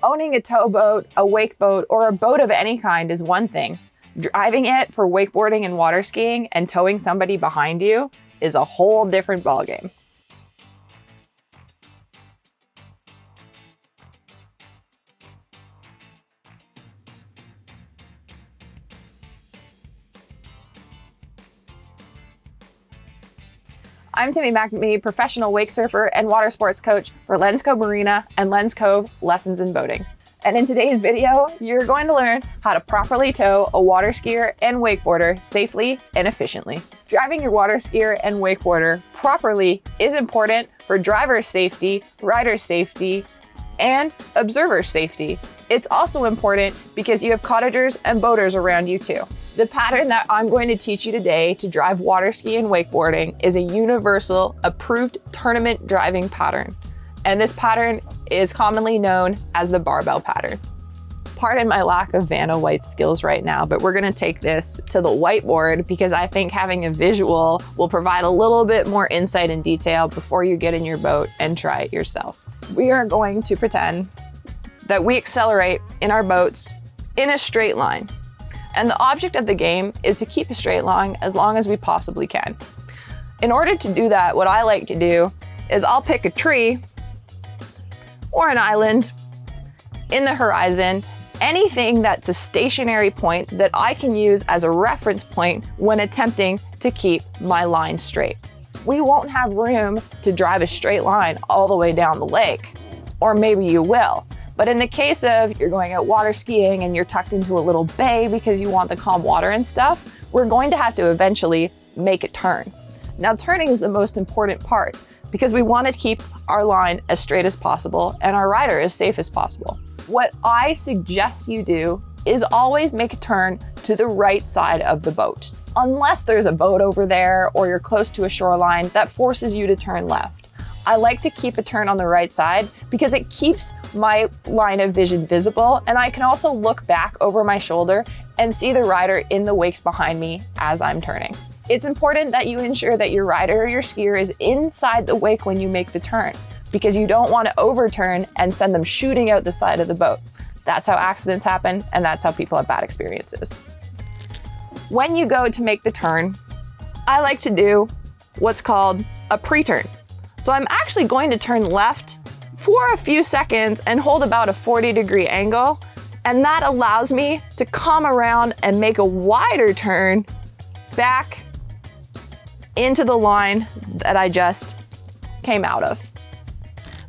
Owning a towboat, a wake boat, or a boat of any kind is one thing. Driving it for wakeboarding and water skiing and towing somebody behind you is a whole different ballgame. I'm Timmy McNamee, professional wake surfer and water sports coach for Lens Cove Marina and Lens Cove Lessons in Boating. And in today's video, you're going to learn how to properly tow a water skier and wakeboarder safely and efficiently. Driving your water skier and wakeboarder properly is important for driver safety, rider safety, and observer safety. It's also important because you have cottagers and boaters around you too. The pattern that I'm going to teach you today to drive water ski and wakeboarding is a universal approved tournament driving pattern. And this pattern is commonly known as the barbell pattern. Pardon my lack of Vanna White skills right now, but we're gonna take this to the whiteboard because I think having a visual will provide a little bit more insight and detail before you get in your boat and try it yourself. We are going to pretend that we accelerate in our boats in a straight line. And the object of the game is to keep a straight line as long as we possibly can. In order to do that, what I like to do is I'll pick a tree or an island in the horizon, anything that's a stationary point that I can use as a reference point when attempting to keep my line straight. We won't have room to drive a straight line all the way down the lake, or maybe you will. But in the case of you're going out water skiing and you're tucked into a little bay because you want the calm water and stuff, we're going to have to eventually make a turn. Now, turning is the most important part because we want to keep our line as straight as possible and our rider as safe as possible. What I suggest you do is always make a turn to the right side of the boat, unless there's a boat over there or you're close to a shoreline that forces you to turn left. I like to keep a turn on the right side because it keeps my line of vision visible, and I can also look back over my shoulder and see the rider in the wakes behind me as I'm turning. It's important that you ensure that your rider or your skier is inside the wake when you make the turn, because you don't want to overturn and send them shooting out the side of the boat. That's how accidents happen, and that's how people have bad experiences. When you go to make the turn, I like to do what's called a pre-turn. So I'm actually going to turn left for a few seconds and hold about a 40-degree angle, and that allows me to come around and make a wider turn back into the line that I just came out of.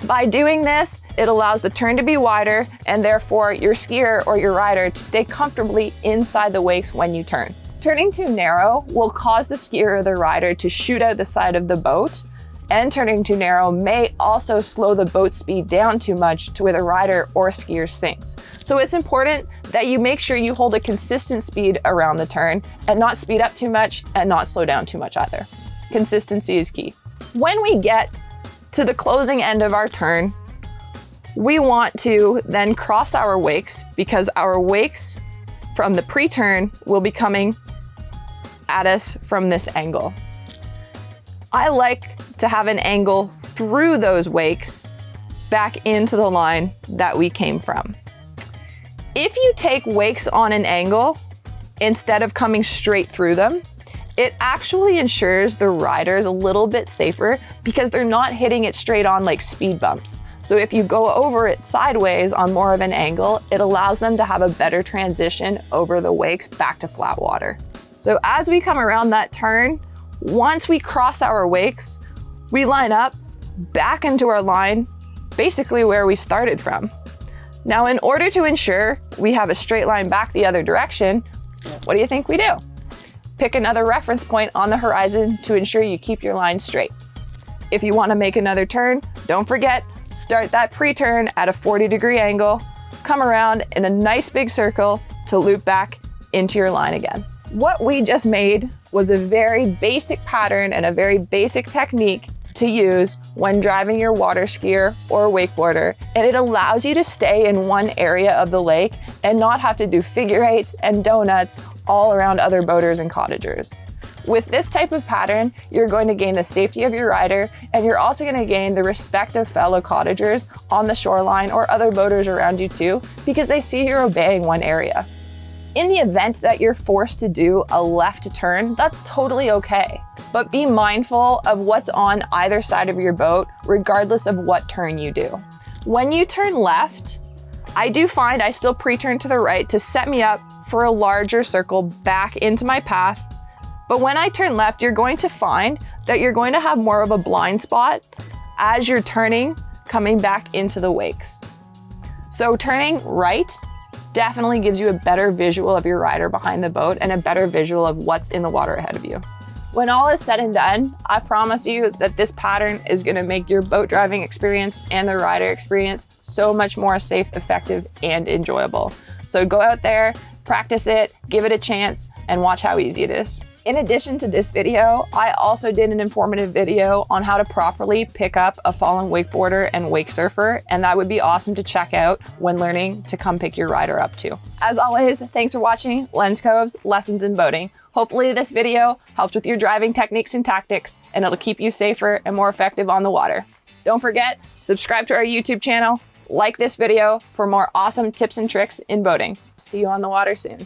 By doing this, it allows the turn to be wider and therefore your skier or your rider to stay comfortably inside the wakes when you turn. Turning too narrow will cause the skier or the rider to shoot out the side of the boat, and turning too narrow may also slow the boat speed down too much to where the rider or skier sinks. So it's important that you make sure you hold a consistent speed around the turn and not speed up too much and not slow down too much either. Consistency is key. When we get to the closing end of our turn, we want to then cross our wakes because our wakes from the pre-turn will be coming at us from this angle. I like to have an angle through those wakes back into the line that we came from. If you take wakes on an angle instead of coming straight through them, it actually ensures the rider is a little bit safer because they're not hitting it straight on like speed bumps. So if you go over it sideways on more of an angle, it allows them to have a better transition over the wakes back to flat water. So as we come around that turn, once we cross our wakes, we line up back into our line, basically where we started from. Now, in order to ensure we have a straight line back the other direction, what do you think we do? Pick another reference point on the horizon to ensure you keep your line straight. If you want to make another turn, don't forget, start that pre-turn at a 40-degree angle, come around in a nice big circle to loop back into your line again. What we just made was a very basic pattern and a very basic technique to use when driving your water skier or wakeboarder, and it allows you to stay in one area of the lake and not have to do figure eights and donuts all around other boaters and cottagers. With this type of pattern, you're going to gain the safety of your rider, and you're also going to gain the respect of fellow cottagers on the shoreline or other boaters around you too, because they see you're obeying one area. In the event that you're forced to do a left turn, that's totally okay. But be mindful of what's on either side of your boat, regardless of what turn you do. When you turn left, I do find I still pre-turn to the right to set me up for a larger circle back into my path. But when I turn left, you're going to find that you're going to have more of a blind spot as you're turning, coming back into the wakes. So turning right definitely gives you a better visual of your rider behind the boat and a better visual of what's in the water ahead of you. When all is said and done, I promise you that this pattern is going to make your boat driving experience and the rider experience so much more safe, effective, and enjoyable. So go out there, practice it, give it a chance, and watch how easy it is. In addition to this video, I also did an informative video on how to properly pick up a fallen wakeboarder and wake surfer, and that would be awesome to check out when learning to come pick your rider up too. As always, thanks for watching Lens Cove's Lessons in Boating. Hopefully this video helped with your driving techniques and tactics, and it'll keep you safer and more effective on the water. Don't forget, subscribe to our YouTube channel, like this video for more awesome tips and tricks in boating. See you on the water soon.